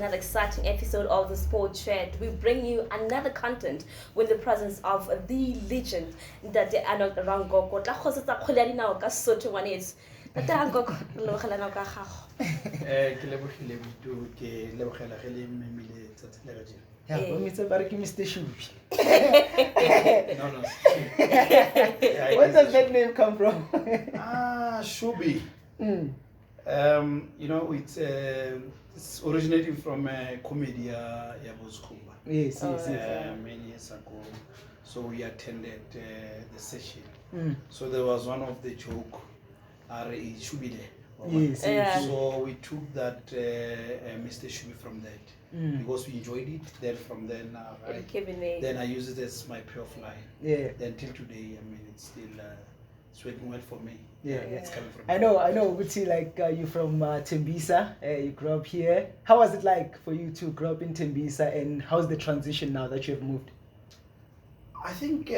another exciting episode of the Sport Chat. We bring you another content with the presence of the legend, Ntate Arnold Rankoko. Tla khosetsa kgoledi nao ka Sotho ngwanetso. Ntate Rankoko, lo khela nao ka gago. Ke lebogile bitu ke lebogela ge le mmemile tsatsi le ga jeno. Yeah, Mr. Bariki, MrShooby. No. Where does that name come from? Shooby. You know, it's originating from a comedy ya Bozkumba. Yes. Many years ago. So we attended the session. So there was one of the joke, Shooby there. Yes. So we took that MrShooby from that because we enjoyed it. Then from then, then I use it as my pure fly. Yeah. Then till today, I mean, it's still it's working well for me. Yeah. It's coming from. I know. Uti, like you're from Tembisa. You grew up here. How was it like for you to grow up in Tembisa, and how's the transition now that you have moved? I think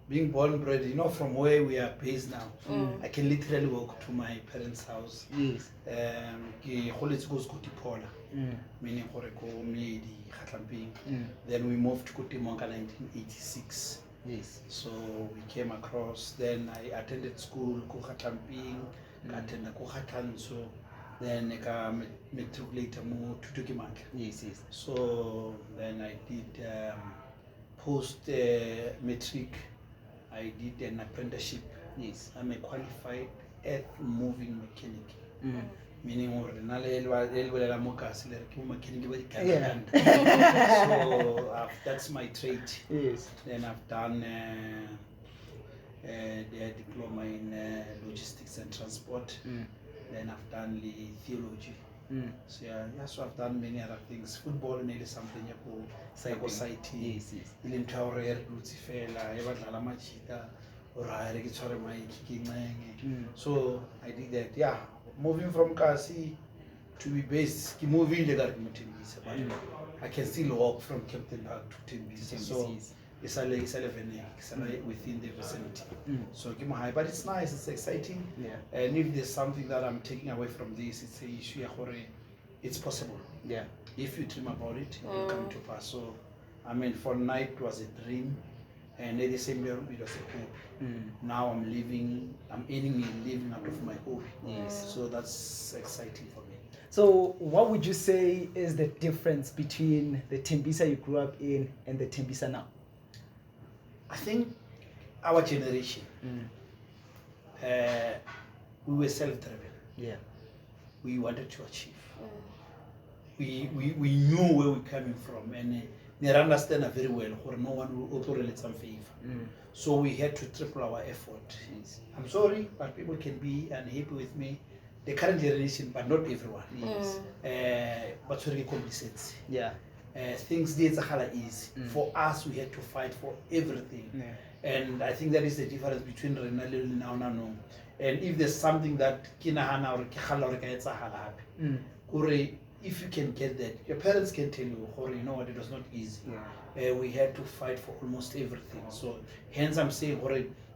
being born and bred, you know, from where we are based now, I can literally walk to my parents' house. Yes. Meaning then we moved to Kotimonga 1986. Yes. So we came across, then I attended school, Kuhatamping, attended Kuhatanso, then I matriculated more to Tukimak. Yes. So then I did post matric, I did an apprenticeship. Yes. I'm a qualified earth moving mechanic. Meaning so that's my trade. Yes. Then I've done the diploma in logistics and transport. Then I've done the theology. So so I've done many other things. Football maybe something psychoscience. Yes. So I did that. Yeah. Moving from Kasi to be based, moving but I can still walk from Captain Park to Tembisa. So it's within the vicinity. So but it's nice, it's exciting. Yeah. And if there's something that I'm taking away from this, it's an issue. It's possible. Yeah. If you dream about it, it will come to pass. So I mean, for night it was a dream. And at the same time, it was a hope. Now I'm earning a living out of my hobby. Yes. So that's exciting for me. So what would you say is the difference between the Tembisa you grew up in and the Tembisa now? I think our generation, we were self-driven. Yeah. We wanted to achieve. We knew where we're coming from, and they understand very well, or no one will auto-relate some favor. So we had to triple our effort. Yes. I'm sorry, but people can be unhappy with me. The current generation, but not everyone. Yes. But very complicated. Yeah. Things did easy. For us, we had to fight for everything. Yeah. And I think that is the difference between Renali and Nano. And if there's something that Kinahana or Kihala or happy, if you can get that, your parents can tell you, you know what, it was not easy. Yeah. We had to fight for almost everything. So hence I'm saying,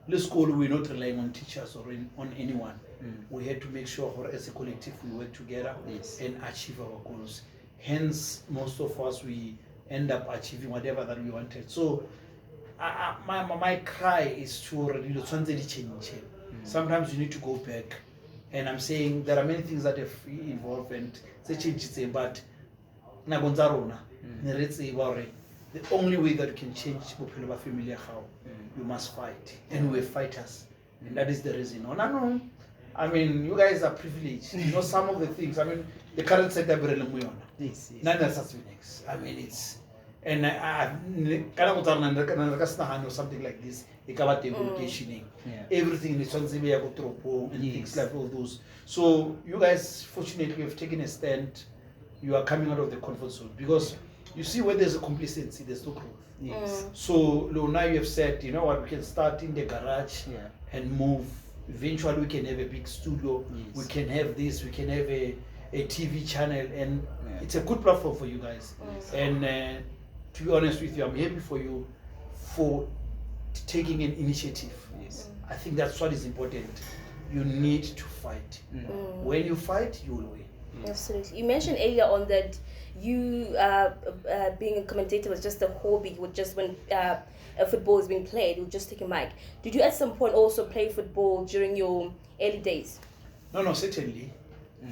let's school, we're not relying on teachers or on anyone. We had to make sure as a collective we work together and achieve our goals. Hence, most of us, we end up achieving whatever that we wanted. So my cry is to change. Sometimes you need to go back. And I'm saying there are many things that have evolved and they change it, but the only way that you can change popular family how you must fight. And we're fighters. And that is the reason. No. I mean, you guys are privileged. You know some of the things. I mean, the current setup is Yes. I mean, it's and or something like this. Everything is and things like all those. So you guys fortunately have taken a stand. You are coming out of the comfort zone because you see when there's a complacency, there's no growth. Yes. So now you have said, you know what, we can start in the garage and move. Eventually we can have a big studio. Yes. We can have this. We can have a TV channel, and it's a good platform for you guys. And to be honest with you, I'm happy for you for taking an initiative. Yes. I think that's what is important. You need to fight. When you fight, you will win. Absolutely. You mentioned earlier on that you being a commentator was just a hobby. With just when a football is being played, you would just take a mic. Did you at some point also play football during your early days? No, certainly.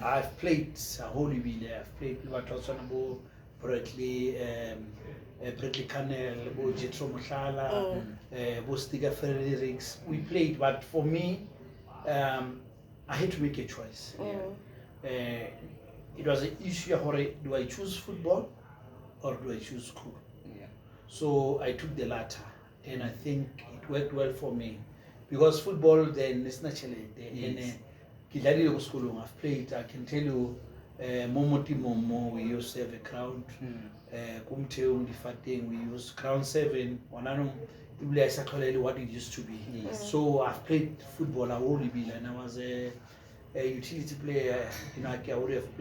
I've played a whole bit. I've played Livatoswanabo, Bradley, Bradley Cannell, Jetro Mushala, Bostiga Fredericks. We played, but for me, I had to make a choice. It was an issue of do I choose football or do I choose school? So I took the latter, and I think it worked well for me because football then is naturally I've played. I can tell you, Momo, we used to have a crowd. Kumteo we use Crown 7. What it used to be. So I've played football. And I was a utility player.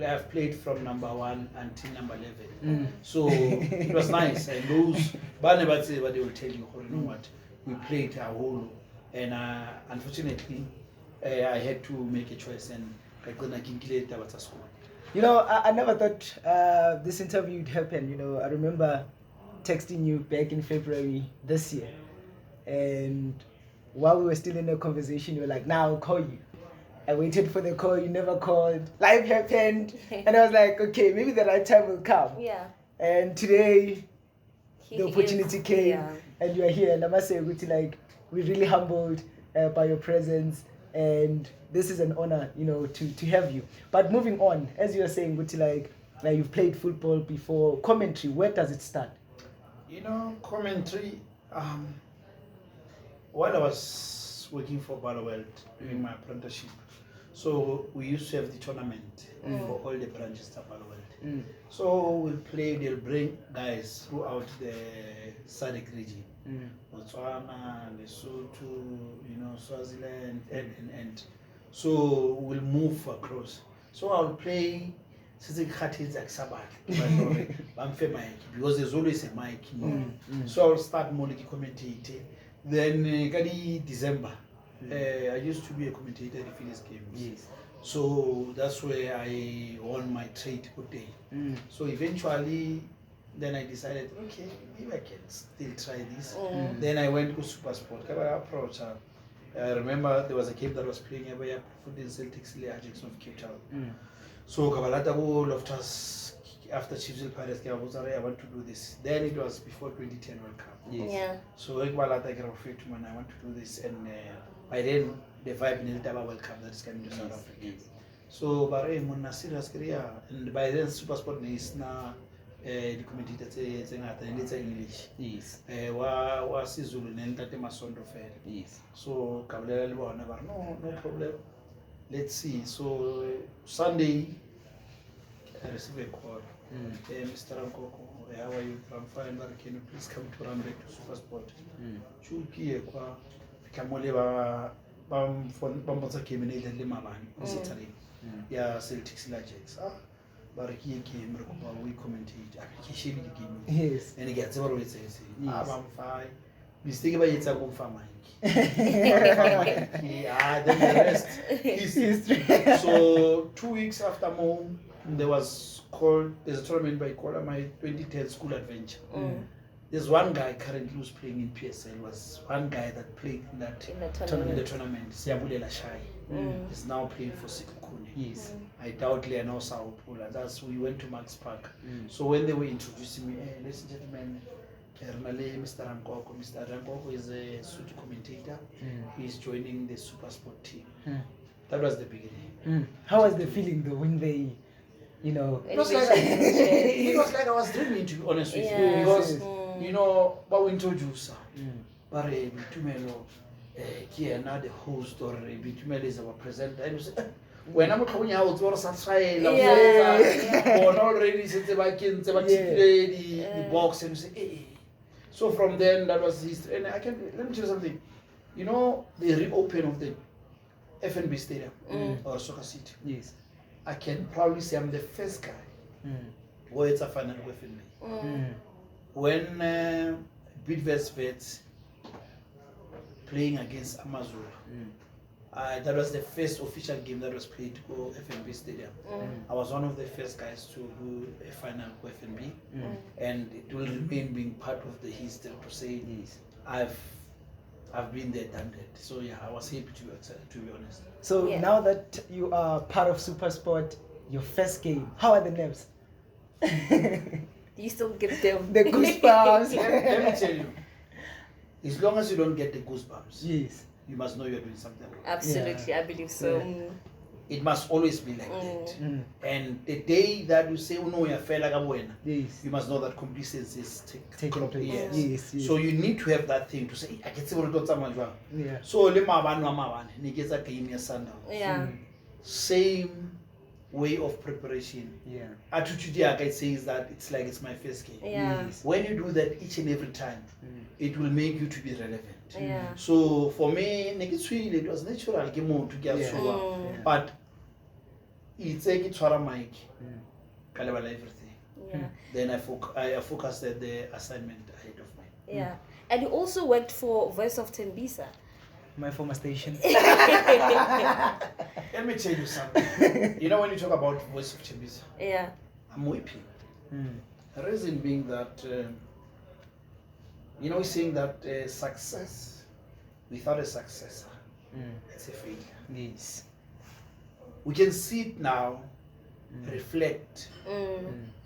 I've played from number 1 until number 11. So it was nice. And those, but they will tell you, you know what, we played a whole. And unfortunately, I had to make a choice, and I couldn't get to school. You know, I never thought this interview would happen. You know, I remember texting you back in February this year, and while we were still in a conversation, you were like, "Now I'll call you." I waited for the call. You never called. Life happened, and I was like, "Okay, maybe the right time will come." Yeah. And today, the opportunity came, and you are here. And I must say, we're really humbled by your presence. And this is an honor, you know, to have you. But moving on, as you were saying, like you've played football before. Commentary, where does it start? You know, commentary. While I was working for World doing my apprenticeship, so we used to have the tournament for all the branches of World. So we'll play. They'll bring guys throughout the SADC region. Botswana, Lesotho, you know, Swaziland, and so we'll move across. So I'll play because there's always a mic. So I'll start more like a commentator. Then December, I used to be a commentator at the Phillies games. So that's where I won my trade good day. So eventually, then I decided, okay, maybe I can still try this. Then I went to SuperSport. I approached her. I remember there was a game that was playing everywhere, Food in Celtics, Ajax of Cape Town. So Kabalata Loftus, after Chiefs and Pirates, I want to do this. Then it was before 2010 World Cup. So I want to do this, and by then the vibe in the World Cup that is coming to South Africa. So but I'm serious career, and by then SuperSport is now the commentators and it's English. Was Zulu and Masondo fair. So Kabila no problem. Let's see. So Sunday I received a call. Mr. Rankoko, how are you? I'm fine, but can you please come to run back to SuperSport? Chuki kwa kamole bambotsa game ne le mabani Saturday. Yeah, Celtics Ajax. But he came, we commentate application the game. Yes. And he gets over it says, I'm fine. Mistake about it's a good for Mike. Then the rest is history. So 2 weeks after mom, there's a tournament by Kola, my 2010 school adventure. There's one guy currently who's playing in PSL, was one guy that played in the tournament, Siabulela Shai. Is now playing for Sikukuni. I doubt Leonor Sao Paulo. That's we went to Max Park. So when they were introducing me, hey, ladies and gentlemen, Mr. Rankoko. Mr. Rankoko is a Sutu commentator. He's joining the SuperSport team. That was the beginning. How was the feeling though when they, you know? It was like I was dreaming, to be honest with you, because you know, but we introduce but Bitumelo, here now the host or Bitumelo is our presenter. And we say, when I'm coming out, or already since the box, and say, hey. So from then that was history. And let me tell you something. You know, the reopen of the FNB Stadium or Soccer City. I can proudly say I'm the first guy where it's a final with FNB. When Bidvest Vets playing against Amazon, that was the first official game that was played to go FNB Stadium. I was one of the first guys to do a final for FNB, and it will remain being part of the history to say I've been there, done that. So yeah, I was happy to be honest. So now that you are part of SuperSport, your first game, how are the nerves? You still get them The goosebumps. Let me tell you, as long as you don't get the goosebumps, Yes. you must know you're doing something wrong. Absolutely, I believe so. It must always be like that. And the day that you say, oh no, you're fair like a buena, Yes. you must know that complacency is Taking place. Yes. Yes. So you need to have that thing to say, I can see what it's about. Yeah. So le mabanu amabane, ni get that game ya Sundowns. Yeah. Same way of preparation. Yeah. Attitude it says that it's like it's my first game. Yeah. Yes. When you do that each and every time, it will make you to be relevant. Yeah. So for me, it was natural to get but it's like it's what I make. Everything. Yeah. Then I focused at the assignment ahead of me. Yeah. And you also worked for Voice of Tembisa. My former station. Let me tell you something. You know when you talk about Voice of Tembisa, Yeah. I'm weeping. The reason being that, saying that success without a successor, it's a failure. Yes. We can see it now reflect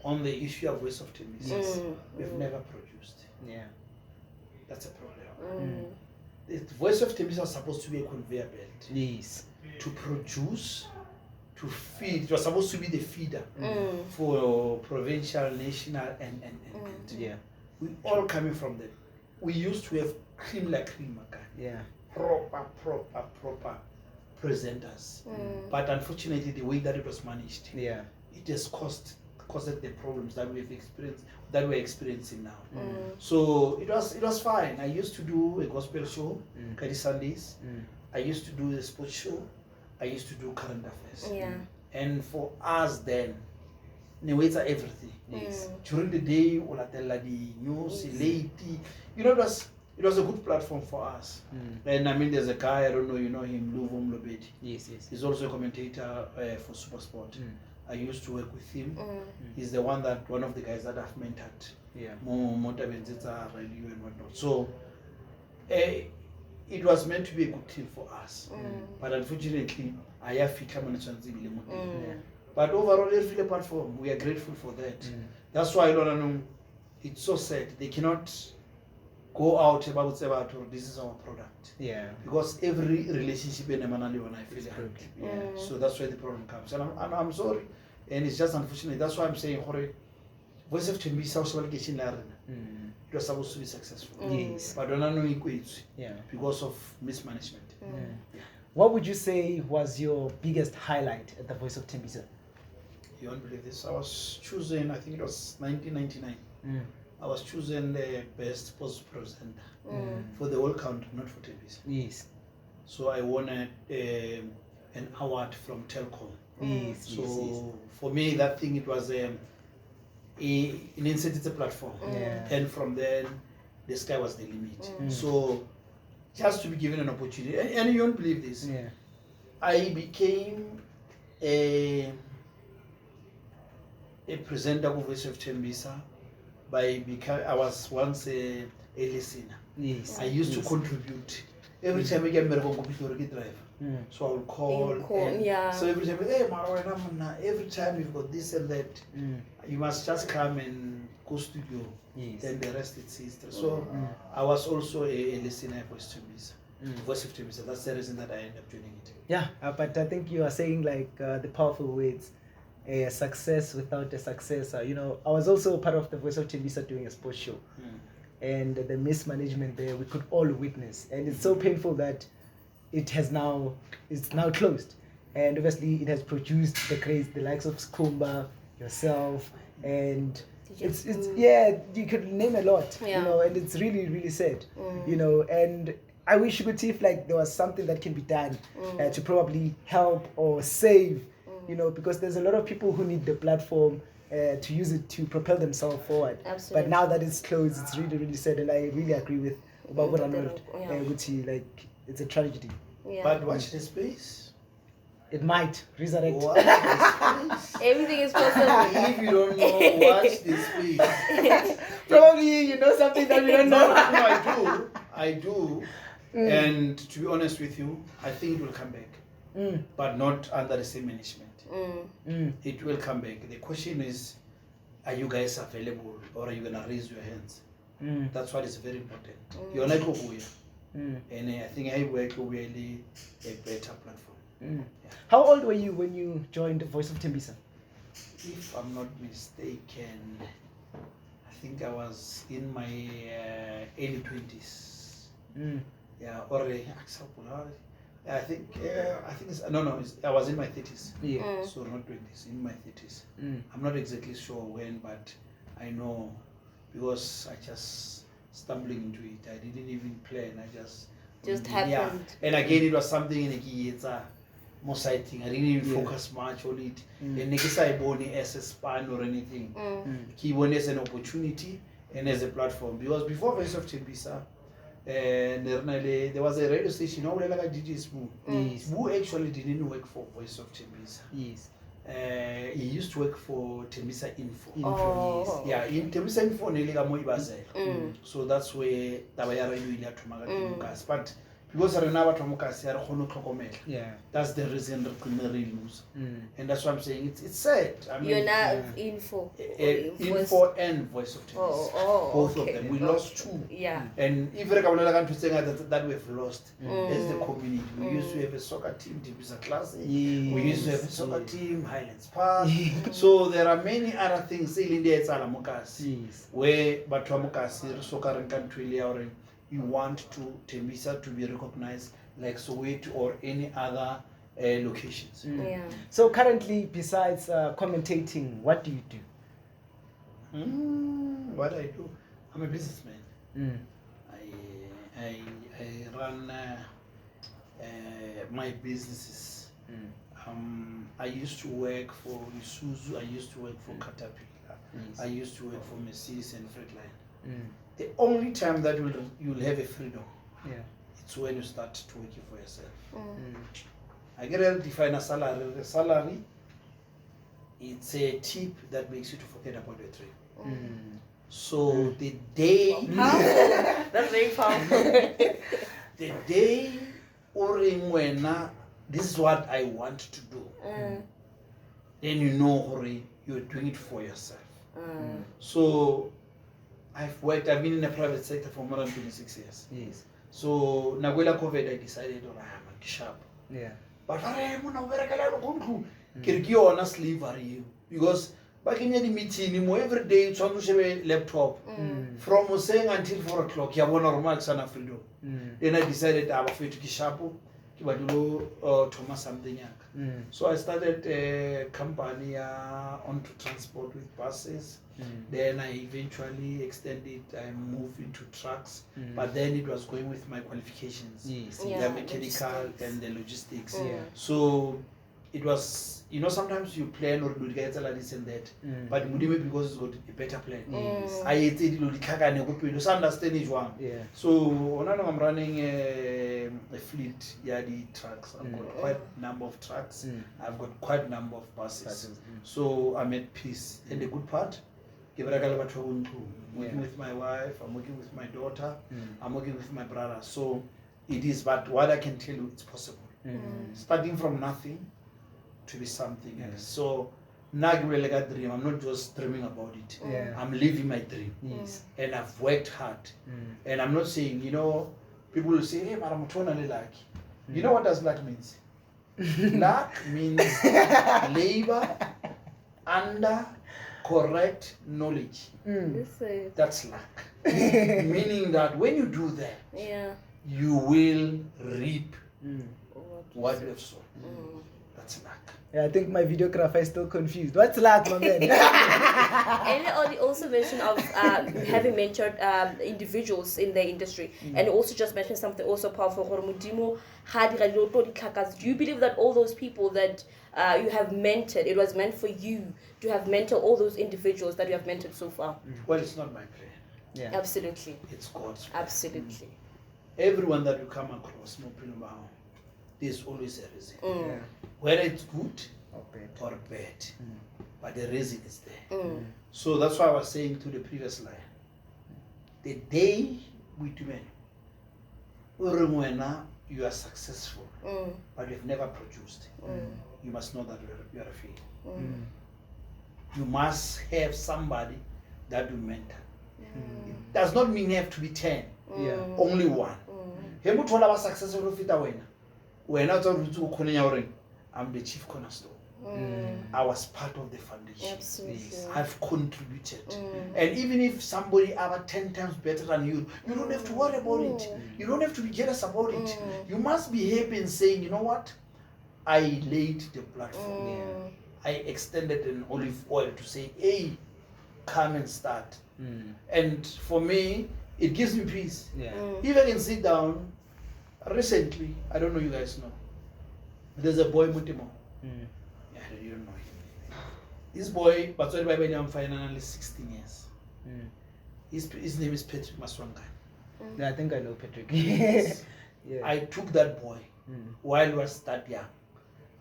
on the issue of Voice of Tembisa. We've never produced. Yeah. That's a problem. The Voice of Tembisa was supposed to be a conveyor belt. Yes. To produce, to feed. It was supposed to be the feeder for provincial, national, and. Yeah. We all coming from them. We used to have cream like cream, yeah. proper presenters. But unfortunately, the way that it was managed, it has caused the problems that we're experiencing now. So it was fine. I used to do a gospel show, Kadi Sundays. I used to do a sports show. I used to do current affairs. Yeah. And for us then, it's everything. Yes. During the day, the news, late. It was a good platform for us. And I mean, there's a guy, I don't know, you know him, Luvom Lobedi. Yes. He's also a commentator for SuperSport. I used to work with him. He's the one of the guys that I've mentored. Yeah. Radio and whatnot. So it was meant to be a good team for us. But unfortunately, I have become But overall, every platform, we are grateful for that. That's why it's so sad. They cannot go out about this is our product. Yeah. Because every relationship in Emanali when I feel happy. So that's where the problem comes. And I'm sorry. And it's just unfortunate. That's why I'm saying, Voice of Tembisa it was supposed to be successful. Yes. But don't know because of mismanagement. What would you say was your biggest highlight at the Voice of Tembisa? You won't believe this. I was chosen, I think it was 1999. I was chosen the best sports presenter for the whole country, not for Tembisa. Yes. So I won an award from Telkom. Yes. So for me, that thing, it was an incentive platform. And from then, the sky was the limit. So just to be given an opportunity, and you won't believe this, I became a presenter of Voice of Tembisa I was once a listener. Yes. I used to contribute. Every time I get married, drive. So I will call. So every time, hey, every time you've got this and that, you must just come and go studio. Yes. Then the rest it's history. So I was also a listener for Voice of Tembisa. That's the reason that I ended up joining it. Yeah, but I think you are saying like the powerful words. A success without a successor. I was also part of the Voice of Tembisa doing a sports show, and the mismanagement there we could all witness, and it's so painful that it's now closed, and obviously it has produced the likes of Skumba, yourself, and it's you could name a lot, and it's really really sad, and I wish you could see if like there was something that can be done to probably help or save. Because there's a lot of people who need the platform to use it to propel themselves forward. Absolutely. But now that it's closed, it's really, really sad. And I really agree with Arnold. Like, it's a tragedy. Yeah. But watch the space. It might resurrect. Watch the space. Everything is possible. If you don't know, watch the space. Probably you know something that we don't No, know. I do. And to be honest with you, I think it will come back, but not under the same management. It will come back. The question is, are you guys available, or are you gonna raise your hands? That's what is very important. You're like Obuya, and I think I work really a better platform. Yeah. How old were you when you joined the Voice of Tembisa? If I'm not mistaken, I think I was in my early 20s. Yeah, or I think it's I was in my 30s. Yeah. So not 20s, in my 30s. I'm not exactly sure when, but I know because I just stumbling into it. I didn't even plan. I just happened. Yeah. And again, it was something in it's more sighting. I didn't even focus much on it. And I born as a span or anything. He won as an opportunity and as a platform. Because before Voice of Tembisa, there was a radio station, like a DJ Smooth. Who actually didn't work for Voice of Tembisa. Yes. He used to work for Tembisa Info. Oh. Yeah, in Tembisa Info, so that's where Tabayara Yulia Tumaga. But because Yeah. that's the reason that couldn't really lose. And that's what I'm saying. It's sad. I mean, You're now info. Info and Voice of Tembisa. Both okay. of them. We lost two. Yeah. And if you're saying that we've lost as the community, we used to have a soccer team, Tembisa Classic. We used to have a soccer team, Highlands Park. So there are many other things in India. It's Alamukasi, where Batumukasi, soccer and country, or you want to Tembisa to be recognized like Soweto or any other locations. Yeah. So currently, besides commentating, what do you do? What I do? I'm a businessman. I run my businesses. I used to work for Isuzu. I used to work for Caterpillar. I used to work for Mercedes and Freightliner. The only time that you'll have a freedom, it's when you start to working for yourself. I get to define a salary. The salary, it's a tip that makes you to forget about your dream. So the day, That's very powerful. the day, or when this is what I want to do, then you know you're doing it for yourself. So I've been in the private sector for more than 26 years. Yes. So Naguela COVID, I decided I'm a sharp. Yeah. But I'm not very slavery because back in the meeting, every day it's on the laptop from saying until 4 o'clock. You have normal sana freedom. Then I decided I'm afraid to be sharp. Thomas something. So I started a company onto transport with buses. Then I eventually extended. I moved into trucks, but then it was going with my qualifications, the mechanical and the logistics. So it was, sometimes you plan or do get this and that, but because it's got a better plan. I did understand each one. So now I'm running a fleet, the trucks. I've got quite a number of trucks. I've got quite a number of buses. So I'm at peace. And the good part, I'm working with my wife, I'm working with my daughter, I'm working with my brother. So it is, but what I can tell you, it's possible. Starting from nothing to be something else. So now like a dream. I'm not just dreaming about it. I'm living my dream. And I've worked hard. And I'm not saying, people will say, hey, I'm totally lucky. You know what does luck means? Luck means labor under correct knowledge. That's luck. Meaning that when you do that, you will reap what you have sown. That's luck. Yeah, I think my videographer is still confused. What's luck, my man? And also mentioned of having mentored individuals in the industry, and also just mentioned something also powerful. Do you believe that all those people that you have mentored, it was meant for you to have mentored all those individuals that you have mentored so far? Well, it's not my plan. Yeah. Absolutely. It's God's plan. Absolutely. Everyone that you come across, there's always a reason. Yeah. Whether it's good Or bad. or bad, but the reason is there. Mm. So that's why I was saying to the previous line, the day we do it, you are successful, but you've never produced, you must know that you are a failure. You must have somebody that will mentor. It does not mean you have to be 10, Yeah. only one. He muthu wala ba successful go fita wena. Wena o tsa re tsu khone ya hore I'm the chief cornerstone. I was part of the foundation. Absolutely. I've contributed. And even if somebody are 10 times better than you, you don't have to worry about it. You don't have to be jealous about it. You must be happy and saying, you know what? I laid the platform. I extended an olive oil to say, hey, come and start. And for me, it gives me peace. Yeah. If I can sit down, recently, I don't know you guys know, there's a boy Mutimo. Yeah, you don't know him. This boy, but I'm finally 16 years. His name is Patrick Maswanga. Yeah, I think I know Patrick. Yes. Yeah. I took that boy while he was that young.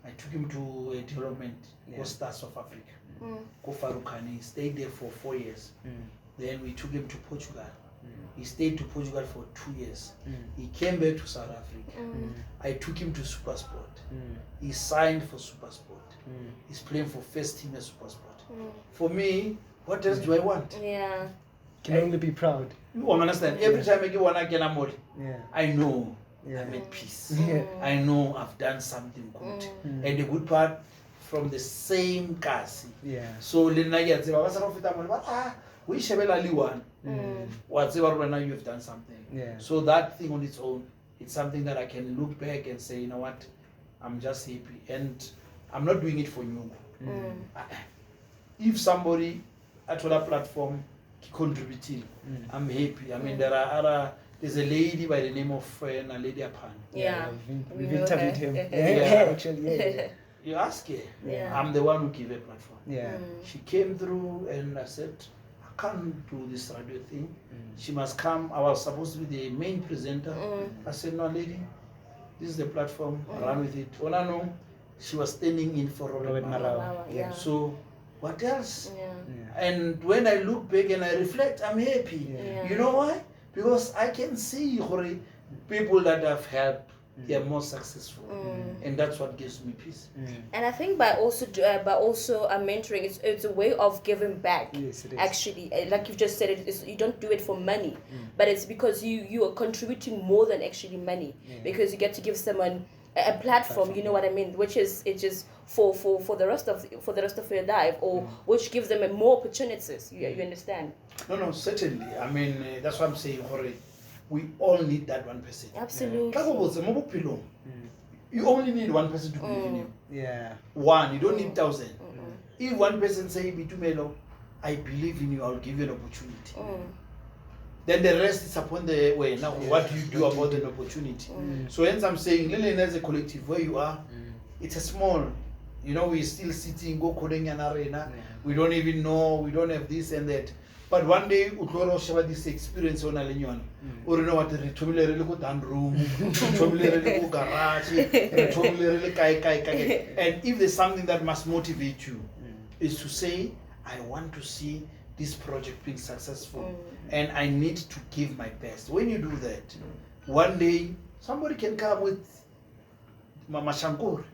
I took him to a development for Stars of Africa. Go Farukani. He stayed there for 4 years. Then we took him to Portugal. He stayed to Portugal for 2 years. He came back to South Africa. I took him to SuperSport. He signed for SuperSport. He's playing for first team at SuperSport. For me, what else do I want? Yeah. Can only be proud. You understand? Every time I get one again, Yeah. I know Yeah. I'm at peace. Yeah. I know I've done something good. And the good part, from the same kasi. Yeah. So Lena gets we shebela li one. Whatever now you've done something. Yeah. So that thing on its own, it's something that I can look back and say, you know what, I'm just happy. And I'm not doing it for you. If somebody at a platform contributing, I'm happy. I mean, there's a lady by the name of Naledi Apan. Yeah. We've We know interviewed her. him. Yeah. Actually, yeah. You ask her. Yeah. I'm the one who gave a platform. Yeah. She came through and I said, I can't do this radio thing. She must come. I was supposed to be the main presenter. I said, no, lady, this is the platform. Run with it. All I know, she was standing in for Robert Marawa. Wow, yeah. So what else? Yeah. And when I look back and I reflect, I'm happy. Yeah. You know why? Because I can see people that I've helped, they are more successful. And that's what gives me peace. And I think by also mentoring, it's a way of giving back. Yes, it is. Actually, like you've just said, you don't do it for money, but it's because you are contributing more than actually money, because you get to give someone a platform. You know what I mean? Which is for the rest of your life, or which gives them more opportunities. You understand? No, certainly. I mean, that's what I'm saying. We all need that one person. Absolutely. You only need one person to believe in you. Yeah. One, you don't need 1,000. If one person say, Bitumelo, I believe in you, I'll give you an opportunity. Then the rest is upon the way. Now, what do you do about an opportunity? So hence I'm saying, Lillian as a collective, where you are, it's a small, we're still sitting, go coding an arena. We don't even know, we don't have this and that. But one day, we will share this experience on Alignon. Or you know what, the room, garage, and if there's something that must motivate you, is to say, I want to see this project being successful, and I need to give my best. When you do that, one day, somebody can come with Mama Shankur,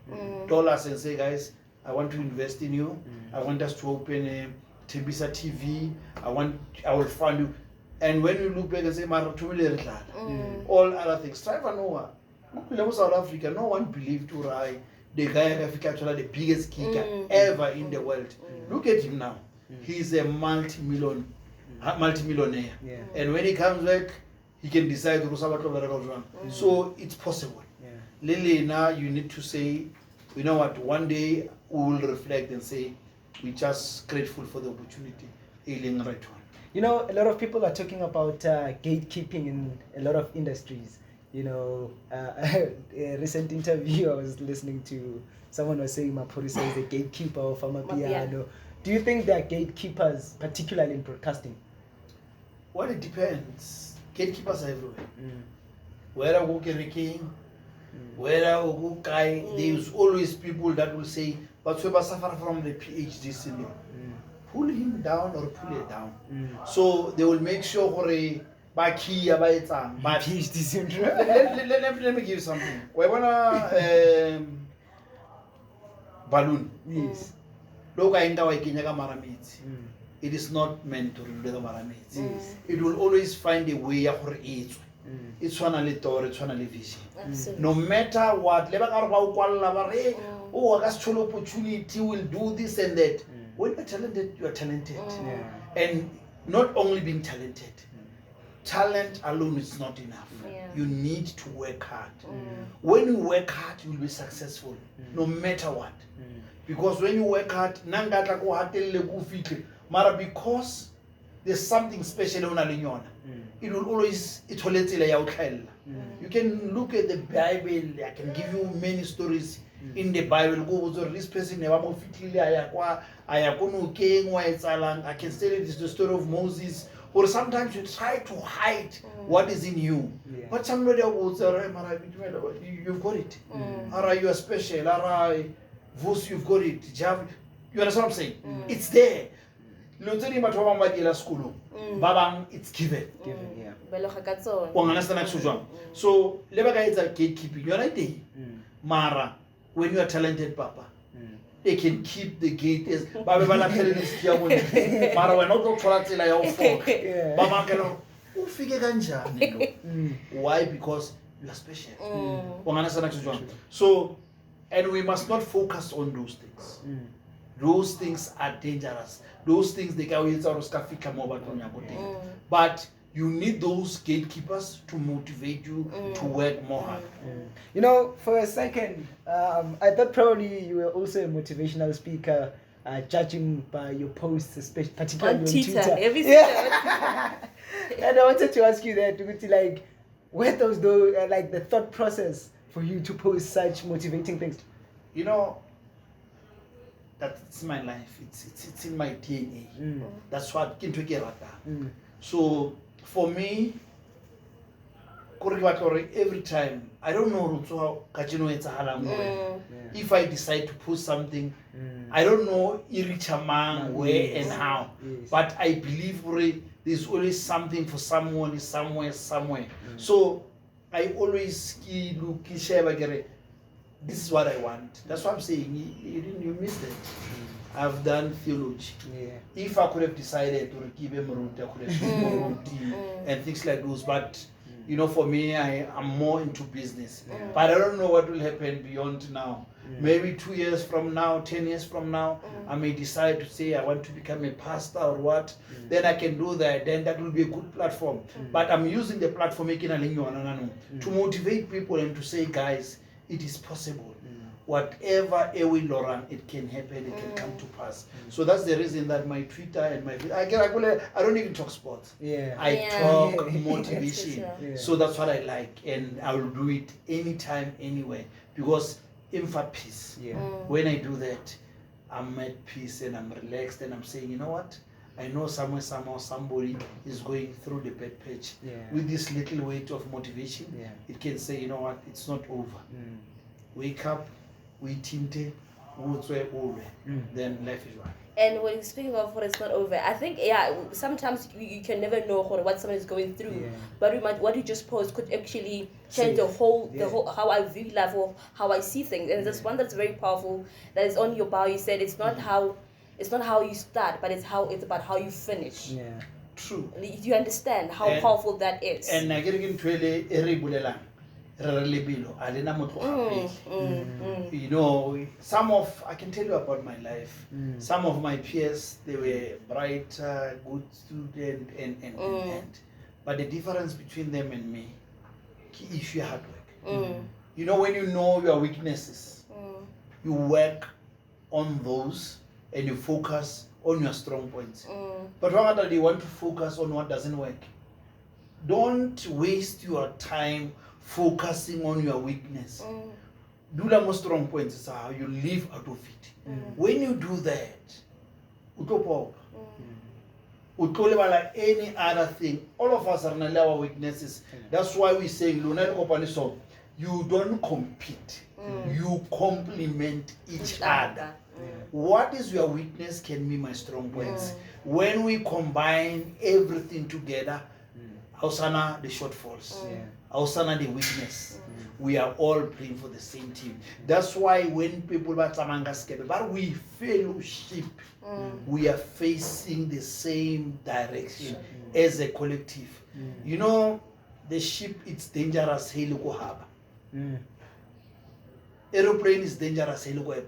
dollars and say, guys, I want to invest in you. I want us to open a Tibisa TV. I will fund you. And when you look back and say, all other things, strive and Noah. South Africa, no one believed Urai, the guy the biggest kicker ever in the world. Look at him now. He's a multi-millionaire. Yeah. And when he comes back, he can decide to do something. So it's possible. Lily, now you need to say, you know what, one day we will reflect and say, we're just grateful for the opportunity. Alien right one. A lot of people are talking about gatekeeping in a lot of industries. A recent interview I was listening to, someone was saying Maporisa is a gatekeeper of Amapiano. Do you think there are gatekeepers, particularly in broadcasting? Well, it depends. Gatekeepers are everywhere. Where I work in Whether a guy, there's always people that will say, but we suffer from the PhD syndrome. Pull him down or pull it down. So they will make sure for a PhD syndrome. Let me give you something. We want a balloon. Yes. Look, I know I can it is not meant to read the maramets. It will always find a way for it. It's one a little, it's one a vision. No matter what, oh, I got opportunity, will do this and that. When you're talented, you are talented. And not only being talented, talent alone is not enough. You need to work hard. When you work hard, you will be successful, no matter what. Because when you work hard, because there's something special on a it will always you can look at the Bible. I can give you many stories in the Bible. Go to this person I can tell you the story of Moses. Or sometimes you try to hide what is in you. But somebody will say, you've got it. You are special. You've got it. You understand what I'm saying? It's there. It's given. So, is a gatekeeping. You're right there. Mara, when you are talented, Papa, they can keep the gate. Mara, we're not going to why? Because you are special. So, and we must not focus on those things. Those things are dangerous. Those things they can but you need those gatekeepers to motivate you to work more hard. You know, for a second, I thought probably you were also a motivational speaker, judging by your posts, especially particularly on Twitter. And I wanted to ask you that, like, where those like the thought process for you to post such motivating things? You know, that's my life. It's in my DNA. That's what So for me, every time I don't know if I decide to post something, I don't know where and how. But I believe there's always something for someone somewhere. So I always look this is what I want. That's what I'm saying. You missed it. I've done theology. If I could have decided to give him root, I could have given and things like those. But you know, for me, I'm more into business. But I don't know what will happen beyond now. Maybe 2 years from now, 10 years from now, I may decide to say I want to become a pastor or what. Then I can do that. Then that will be a good platform. But I'm using the platform to motivate people and to say, guys, it is possible. Whatever it can happen, it can come to pass. So that's the reason that my Twitter and my I don't even talk sports. I talk motivation. So that's what I like, and I will do it anytime, anywhere, because I'm for peace. When I do that, I'm at peace and I'm relaxed, and I'm saying, you know what? I know somehow somebody is going through the bad patch. With this little weight of motivation, it can say, you know what? It's not over. Wake up. We tinte, then life is one. And when speaking of what it's not over, I think sometimes you can never know what someone is going through. But what you just posed could actually change the whole how I view life or how I see things. And there's one that's very powerful that is on your bio. You said it's not how you start, but it's about how you finish. True. Do you understand how powerful that is? And I get into you know, I can tell you about my life. Some of my peers, they were bright, good student, and but the difference between them and me is your hard work. You know, when you know your weaknesses, you work on those and you focus on your strong points. But rather you want to focus on what doesn't work. Don't waste your time focusing on your weakness. Do the most strong points is how you live out of it. When you do that, like any other thing, all of us are in our weaknesses. That's why we say you don't compete. You complement each other. What is your weakness can be my strong points. When we combine everything together, Ausana the shortfalls, Ausana the weakness. We are all playing for the same team. That's why when people but we fellowship, we are facing the same direction as a collective. You know, the ship, it's dangerous. Aeroplane is dangerous. Airport.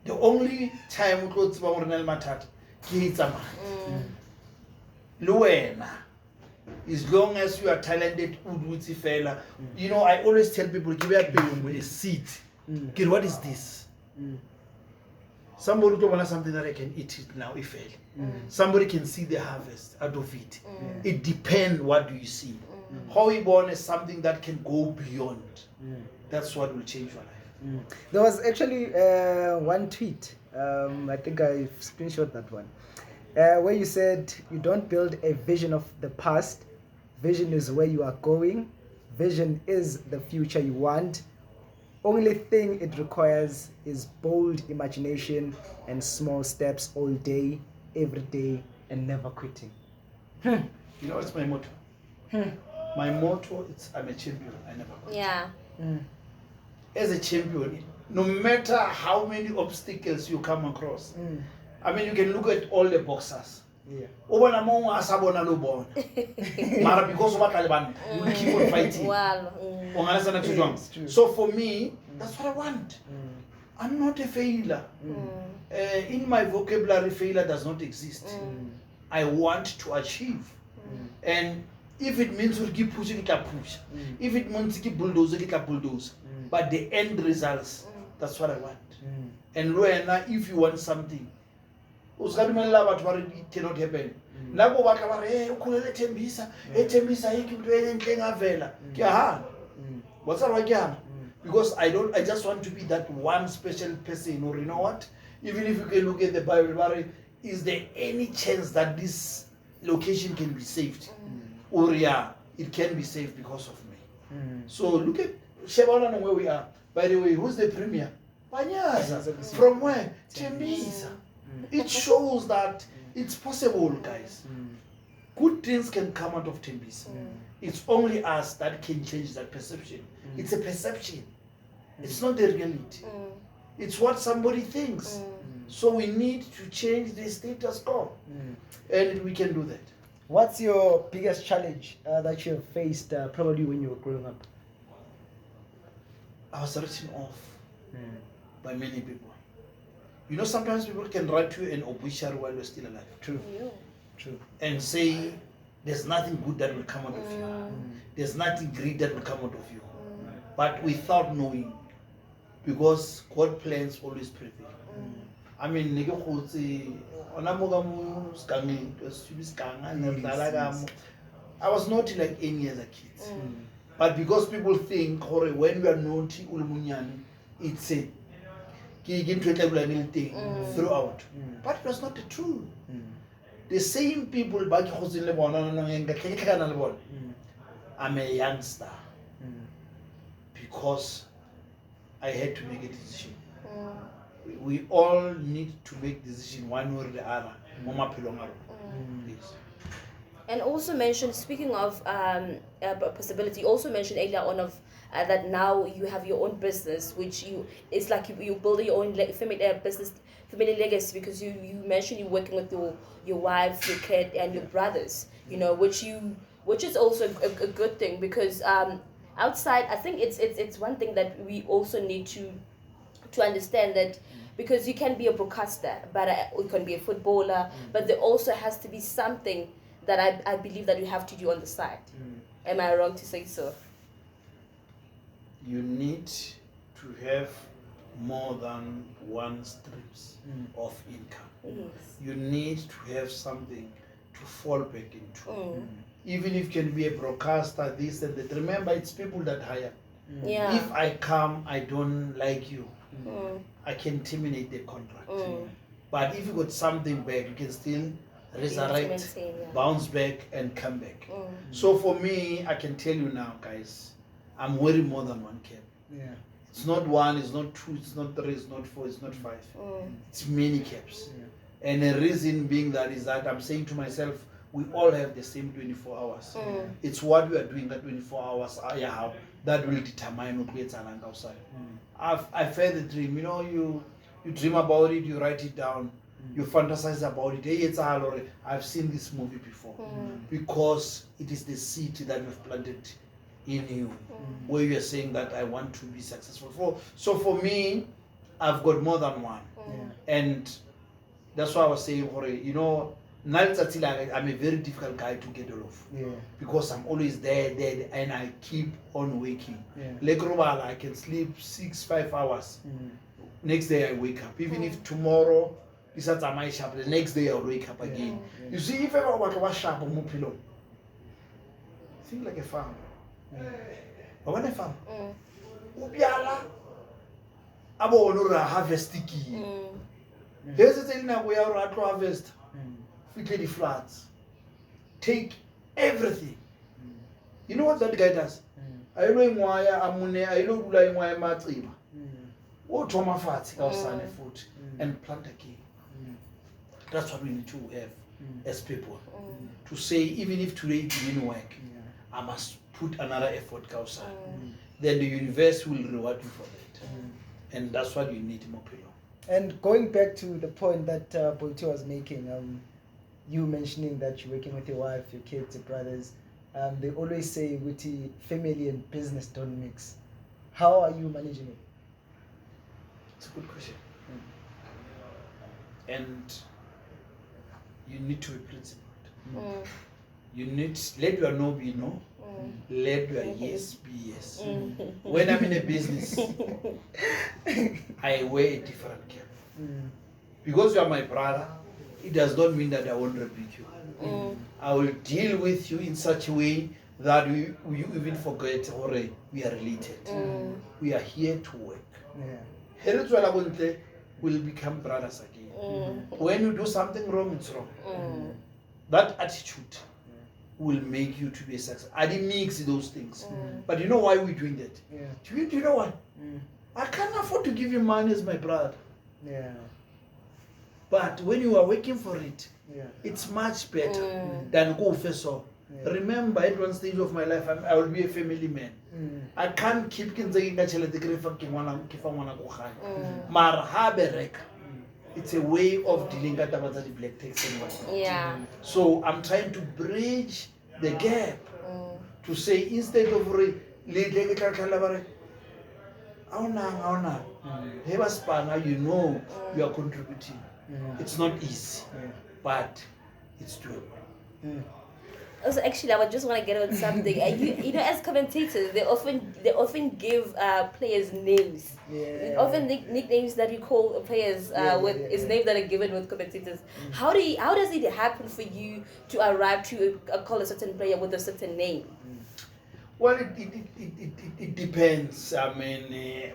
The only time we go to Matat, Luena. As long as you are talented, you know, I always tell people, give me a seed. What is this? Somebody don't want something that I can eat it now. If somebody can see the harvest out of it. It depends. What do you see? How we born is something that can go beyond. That's what will change your life. There was actually one tweet. I think I screenshot that one. Where you said you don't build a vision of the past. Vision is where you are going. Vision is the future you want. Only thing it requires is bold imagination and small steps all day, every day, and never quitting. You know what's my motto? My motto is I'm a champion. I never quit. Yeah. As a champion, no matter how many obstacles you come across, I mean, you can look at all the boxers. Yeah. Mara because of what you will keep on fighting. So for me, that's what I want. I'm not a failure. In my vocabulary, failure does not exist. I want to achieve. And if it means we'll keep pushing, it push. If it means keep bulldozer, it bulldoze. But the end results, that's what I want. And if you want something, it cannot happen. What's that? Because I just want to be that one special person. Or you know what? Even if you can look at the Bible, is there any chance that this location can be saved? Or yeah, it can be saved because of me. So look at Shebana and where we are. By the way, who's the premier? Panyaza. From where? Tembisa. It shows that it's possible, guys. Good things can come out of Tembisa. It's only us that can change that perception. It's a perception. It's not the reality. It's what somebody thinks. So we need to change the status quo. And we can do that. What's your biggest challenge that you have faced probably when you were growing up? I was written off by many people. You know, sometimes people can write you an obituary while you're still alive. True. True. And say, there's nothing good that will come out of you. There's nothing great that will come out of you. But without knowing, because God plans always prevail. I mean, I was naughty like any other kids. But because people think, when we are naughty, it's a throughout. But it was not the truth. The same people back I'm a youngster because I had to make a decision. We all need to make decision one way or the other. Please. And also mentioned, speaking of possibility, also mentioned earlier on of that now you have your own business, which it's like you build your own family business, family legacy, because you mentioned you're working with your wife, your kid, and your brothers, you know, which is also a good thing, because outside, I think it's one thing that we also need to understand, that because you can be a broadcaster, but you can be a footballer, but there also has to be something that I believe that you have to do on the side. Am I wrong to say so? You need to have more than one streams of income. You need to have something to fall back into. Even if you can be a broadcaster, this and that. Remember, it's people that hire. Yeah. If I come, I don't like you, I can terminate the contract. But if you got something back, you can still resurrect, bounce back, and come back. So for me, I can tell you now, guys, I'm wearing more than one cap. Yeah. It's not one, it's not two, it's not three, it's not four, it's not five. It's many caps. Yeah. And the reason being that is that I'm saying to myself, we all have the same 24 hours. It's what we are doing that 24 hours how that will determine what gets along outside. I've had the dream, you know, you dream about it, you write it down, you fantasize about it. Hey, it's all right. I've seen this movie before because it is the seed that we've planted in you, where you're saying that I want to be successful. So for me, I've got more than one, and that's why I was saying, you know, I'm a very difficult guy to get rid of because I'm always there, and I keep on waking. Like I can sleep 5 hours. Next day I wake up. Even if tomorrow is at my sharp, the next day I'll wake up again. You see, if ever want to wash up on my pillow, think like a farm. But when I farm, ubiala, abo onura harvest tiki. Here's the thing now: we are at harvest. Fill the floods. Take everything. You know what that guy does? I know why amune. I know why matriba. Or trauma fat outside food and plant again. That's what we need to have as people. To say, even if today it didn't work, I must put another effort outside. Then the universe will reward you for that. And that's what you need, Mopilo. And going back to the point that Boito was making, you mentioning that you're working with your wife, your kids, your brothers, they always say Wuti, family and business don't mix. How are you managing it? It's a good question. And you need to be principled. You need let your no be no, let your yes be yes. When I'm in a business, I wear a different cap. Because you are my brother, it does not mean that I won't rebuke you. I will deal with you in such a way that you even forget or we are related. We are here to work. Will become brothers again. When you do something wrong, it's wrong. That attitude will make you to be a success. I didn't mix those things. But you know why we're doing that? Do you know what? I can't afford to give you money as my brother. But when you are working for it, it's much better than go first. Remember, at one stage of my life, I will be a family man. I can't keep it's a way of dealing with the black tax and whatnot. So I'm trying to bridge the gap to say instead of you know you are contributing. It's not easy, but it's doable. Also, actually, I would just want to get on something. You know, as commentators, they often give players names. Often nicknames that you call players with is names that are given with commentators. How does it happen for you to arrive to call a certain player with a certain name? Well, it depends. I mean,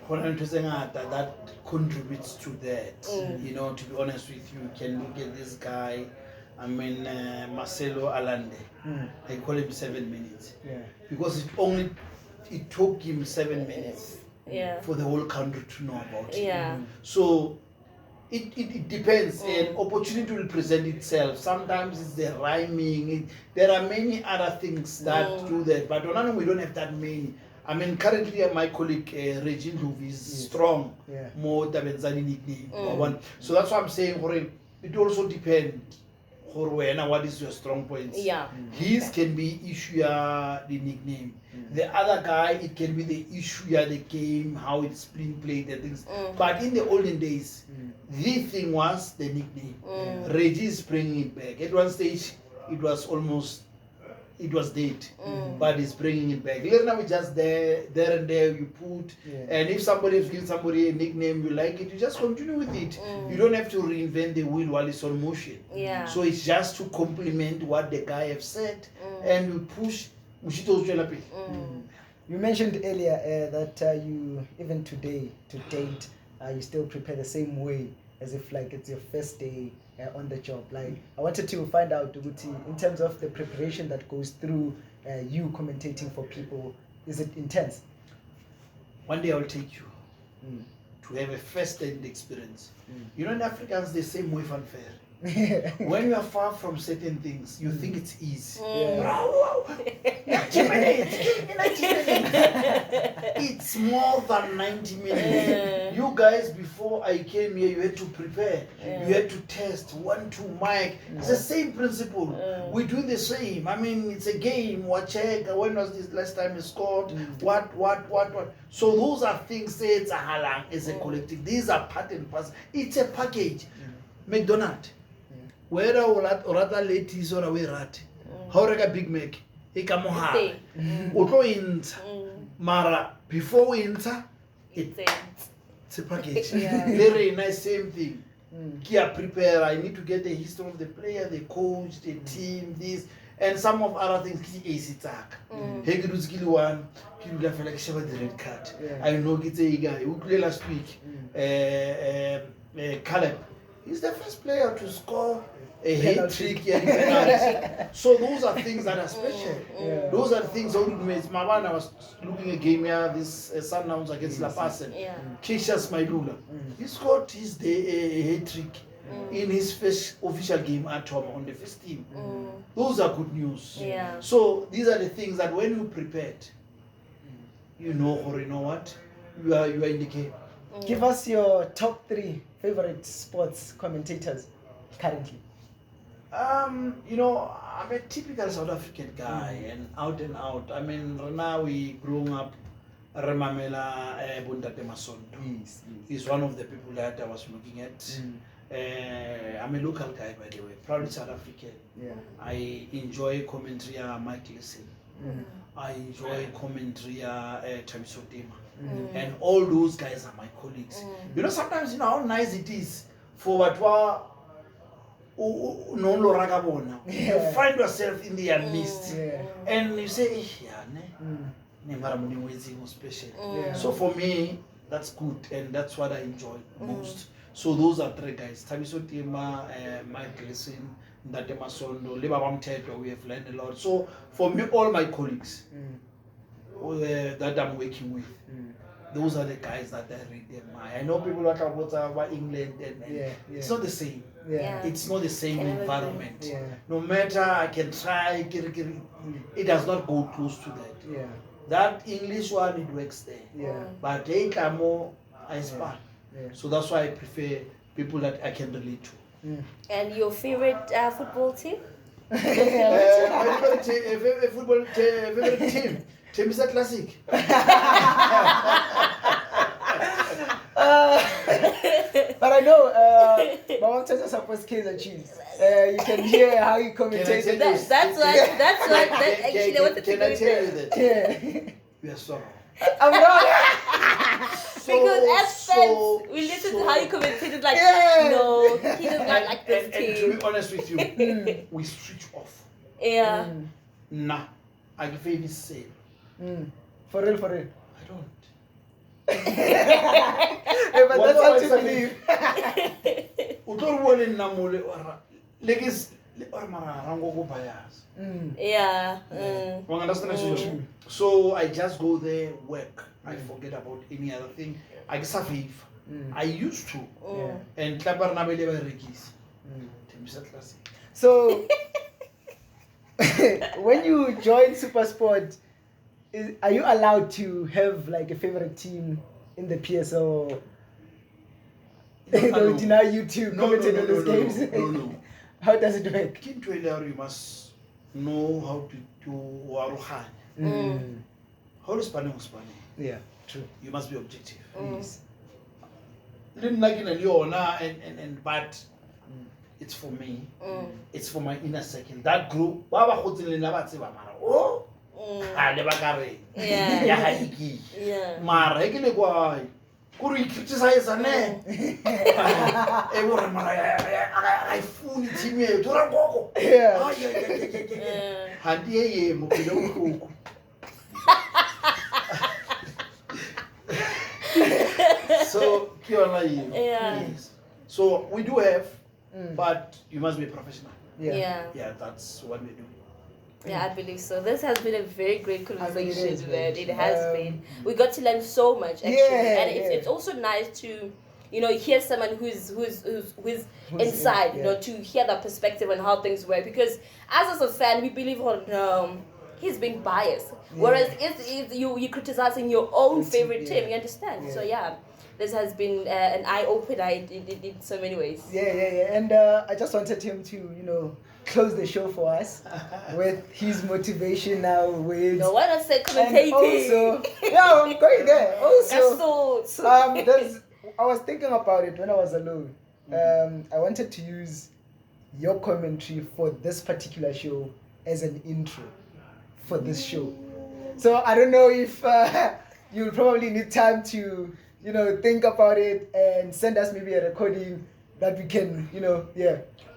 that contributes to that. You know, to be honest with you, you can look at this guy. I mean, Marcelo Allende. I call him 7 minutes. Because it took him 7 minutes for the whole country to know about him. So it depends. An opportunity will present itself. Sometimes it's the rhyming. There are many other things that do that. But on we don't have that many. I mean, currently my colleague Regine Louv is strong. More than nickname. So that's why I'm saying it also depends. What is your strong points? His can be issue the nickname. The other guy, it can be the issue the game, how it's being played and things. But in the olden days, the thing was the nickname. Reggie is bringing it back. At one stage, it was dead, but it's bringing it back. Now we just there and there you put, and if somebody gives somebody a nickname you like it, you just continue with it. You don't have to reinvent the wheel while it's on motion. So it's just to complement what the guy have said, and we push. You mentioned earlier that you even today to date you still prepare the same way as if like it's your first day on the job. Like I wanted to find out, in terms of the preparation that goes through you commentating for people, is it intense? one day I'll take you to have a first-hand experience. You know, in Africans, the same way fanfare. When you are far from certain things, you think it's easy. It's more than 90 minutes. You guys, before I came here, you had to prepare. You had to test 1, 2 mic. It's the same principle. We do the same. I mean, it's a game. What check? When was this last time you scored? What? So those are things. Say it's a halang. It's a collective. These are part and parcel. It's a package. McDonald's. Whether or rather lettuce or away rat. How rega Big Mac? Ikamoha. Uto inta. Mara before winter, it's a package. Very nice, same thing. Kia prepare. I need to get the history of the player, the coach, the team, this, and some of other things. Easy talk. Hey, good skill one. You got like the red card. I know it's a guy who played last week. Caleb. He's the first player to score a hat trick. So those are things that are special. Those are things that I was looking at a game here, this Sundowns against La Paz. Kishas Maidula. He scored his a hat trick in his first official game at home on the first team. Those are good news. So these are the things that when you prepared, you know, or you know what, you are in the game. Give us your top 3 favorite sports commentators currently. You know, I'm a typical South African guy and out. I mean, now we growing up, Remamela Bundate Masondo. He's one of the people that I was looking at. I'm a local guy, by the way, proudly South African. I enjoy commentary Mike Listen. I enjoy commentary Tamiso Dema. And all those guys are my colleagues. You know, sometimes you know how nice it is for what you find yourself in their midst and you say, special. So for me, that's good and that's what I enjoy most. So those are 3 guys: Tabiso Tema, Mike Listen, Ndate Masondo, Lebabam Teto. We have learned a lot. So for me, all my colleagues that I'm working with, those are the guys that I read them. I know people that are about England and it's not the same. It's not the same environment. No matter I can try, it does not go close to that. That English one, it works there. But they come more, I span. So that's why I prefer people that I can relate to. And your favorite football team? My favorite team. Team is a classic. But I know Mama Tata supports Kaizer Chiefs. You can hear how you commentate. That's what actually I wanted to Can I tell you that? We are sorry. I'm not. Because as fans, we listen to how you commentated like, no, he does not like this team. And to be honest with you, we switch off. Nah, I feel the same. For real. I don't. But that's how to believe. So I just go there, work. I forget about any other thing. I survive. I used to. And so when you join SuperSport, are you allowed to have like a favorite team in the PSL? They will deny you to commentate on those games. No. How does it work? You must know how to do waruhan. How is Spanish? Yeah, true. You must be objective. Yes. But it's for me. It's for my inner circle. That group. Criticize I fully team here. So so we do have, but you must be professional. Yeah, that's what we do. Yeah, I believe so. This has been a very great conversation, is, man. It has been. We got to learn so much, actually, and it's also nice to, hear someone who's inside, to hear that perspective on how things work. Because as a fan, we believe he's been biased. Whereas if you criticizing your own favorite team, you understand. So this has been an eye opener in so many ways. And I just wanted him to close the show for us with his motivation now with no, why not say commentating? Also, I'm going there. Also, I was thinking about it when I was alone. I wanted to use your commentary for this particular show as an intro for this show. So I don't know if you'll probably need time to think about it and send us maybe a recording that we can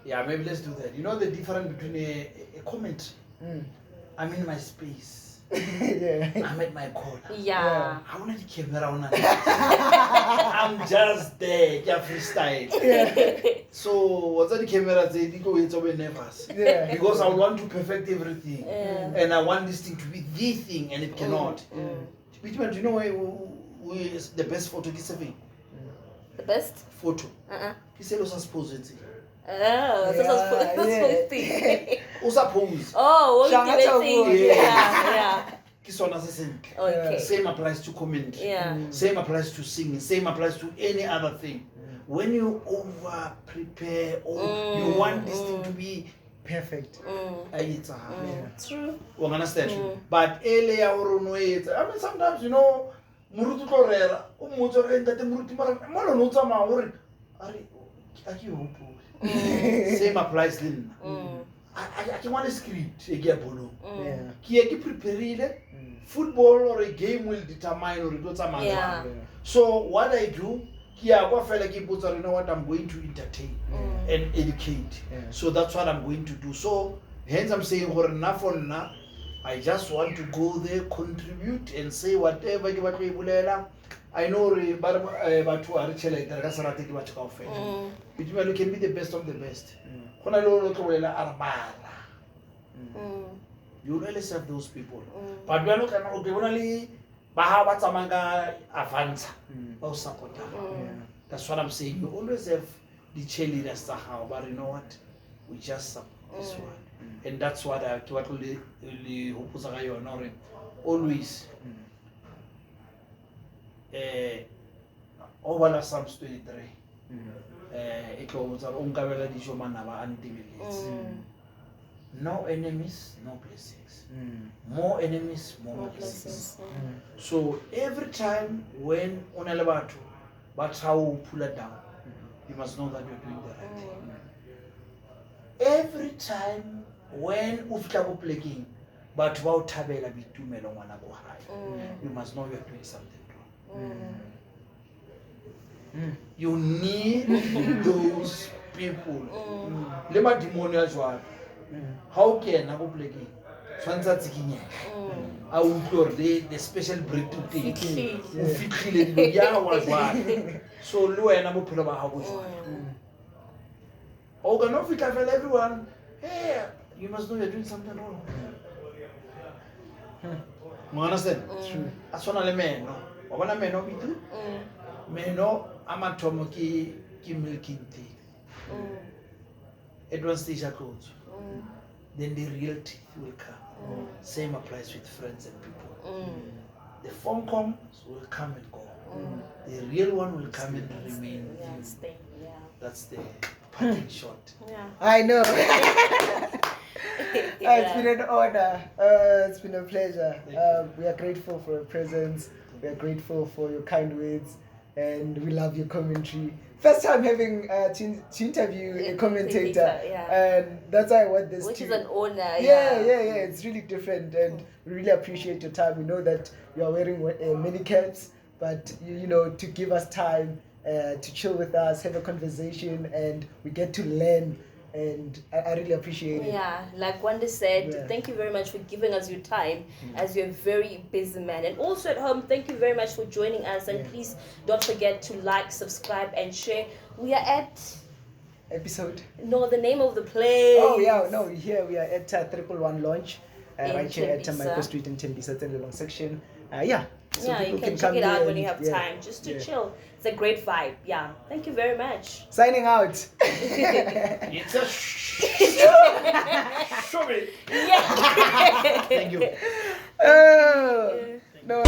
Yeah, maybe let's do that. You know the difference between a comment? I'm in my space. I'm at my corner. Yeah. I want to camera on. I'm just there. Yeah, freestyle. So what's the camera say? They go it's over nervous. Because I want to perfect everything. And I want this thing to be the thing and it cannot. But do you know who is the best photo giver? The best photo. He said was supposed to. Oh, Suppose. Oh, okay. Same applies to comment. Same applies to singing. Same applies to any other thing. When you over prepare or you want this thing to be perfect, it's true. You understand? But earlier or no, I mean sometimes murutu korela umuto endate murutu mara malo no tsama hore ari akihopo. Same applies then. I want a script ki prepare football or a game will determine or so what I do you know what I'm going to entertain and educate. So that's what I'm going to do. So hence I'm saying I just want to go there, contribute and say whatever I know but you can be the best of the best. You really serve those people. But we are not only support. That's what I'm saying. You always have the cheerleaders somehow, but you know what? We just support this one. And that's what I really hope always. Over Psalms 23. No enemies, no blessings. More enemies, more blessings. So every time when unalabatu, but how you pull it down, you must know that you're doing the right thing. Every time when ufika playing, but wow tabela bitumelo mwana go high, you must know you're doing something wrong. You need those people. Lema demonial one. How can I go play game? I will cure the special break to take. So low and I'm put about how much. Organofika everyone. Hey, you must know you're doing something wrong. You understand? True. That's one element. No, one may not be true. May no amatomoki milking tea. Advanced stage codes. Then the real teeth will come. Same applies with friends and people. The phone calls will come and go. The real one will come and remain. That's the parting shot. I know. It's been an honor. It's been a pleasure. We are grateful for your presence. We are grateful for your kind words. And we love your commentary. First time having to interview a commentator, and that's why I want this. Which is an honor. Yeah. It's really different, and we really appreciate your time. We know that you are wearing many caps, but to give us time to chill with us, have a conversation, and we get to learn. And I really appreciate it. Yeah, like Wanda said, thank you very much for giving us your time as you're a very busy man. And also at home, thank you very much for joining us. And please don't forget to like, subscribe, and share. We are at... Episode? No, the name of the place. Oh, yeah, no, here we are at 111 Launch. right here at Tembisa. Michael Street in Tembisa. It's in the long section. Yeah. So Yeah, you people can check come it out there when you and- have yeah, time, just to yeah. chill. It's a great vibe. Yeah. Thank you very much. Signing out. It's a SupersportTV. Yeah. Thank you. Oh, no.